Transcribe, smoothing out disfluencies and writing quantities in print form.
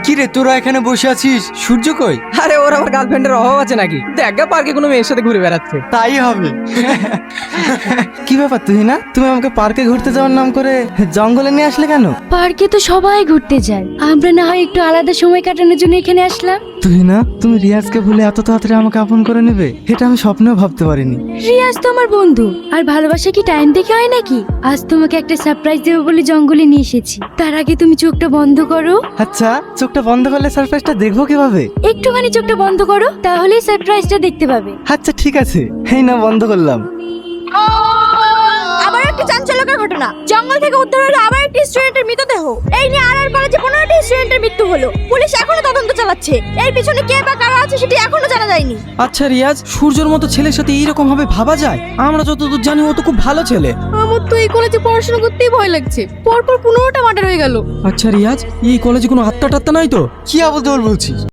কি রে, তোরা এখানে বসে আছিস? সূর্য কই? আরে ওর আবার গার্লফ্রেন্ডের অভাব আছে নাকি? দেখ পার্কে কোনো মেয়ের সাথে ঘুরে বেড়াচ্ছে। তাই হবে। কি ব্যাপার তুহিনা, তুমি আমাকে পার্কে ঘুরতে যাওয়ার নাম করে জঙ্গলে নিয়ে আসলে কেন? পার্কে তো সবাই ঘুরতে যায়, আমরা না হয় একটু আলাদা সময় কাটানোর জন্য এখানে আসলাম। তুহিনা, তুমি রিয়াজকে ভুলে এত তাড়াতাড়ি আমাকে আপন করে নেবে, এটা আমি স্বপ্নেও ভাবতে পারিনি। রিয়াজ তো আমার বন্ধু, আর ভালোবাসা কি টাইম দেখে হয় নাকি? আজ তোমাকে একটা সারপ্রাইজ দেবো বলে জঙ্গলে নিয়ে এসেছি, তার আগে তুমি চোখটা বন্ধ করো। আচ্ছা, চোখটা বন্ধ করলে সারপ্রাইজটা দেখবো কিভাবে? একটুখানি চোখটা বন্ধ করো, তাহলেই সারপ্রাইজটা দেখতে পাবে। আচ্ছা ঠিক আছে, এই না বন্ধ করলাম। আবার একটা চাঞ্চল্যকর ঘটনা, জঙ্গল থেকে উদ্ধার হলো আবার একটি স্টুডেন্টের মৃতদেহ। এই নিয়ে আর কলেজে 15টি স্টুডেন্টের মৃত্যু হলো। পুলিশ এখনো তদন্ত চালাচ্ছে, এর পিছনে কে বা কারা আছে সেটি এখনো জানা যায়নি। আচ্ছা রিয়াজ, সূর্যর মতো ছেলের সাথে এইরকম ভাবে ভাবা যায়? আমরা যতদূর জানি ও তো খুব ভালো ছেলে। আমার তো এই কলেজে পড়াশোনা করতেই ভয় লাগছে, পরপর 15টা মার্ডার হয়ে গেল। আচ্ছা রিয়াজ, এই কলেজে কোনো আত্মা টাত্তা নাই তো? কি আবল বলছিস?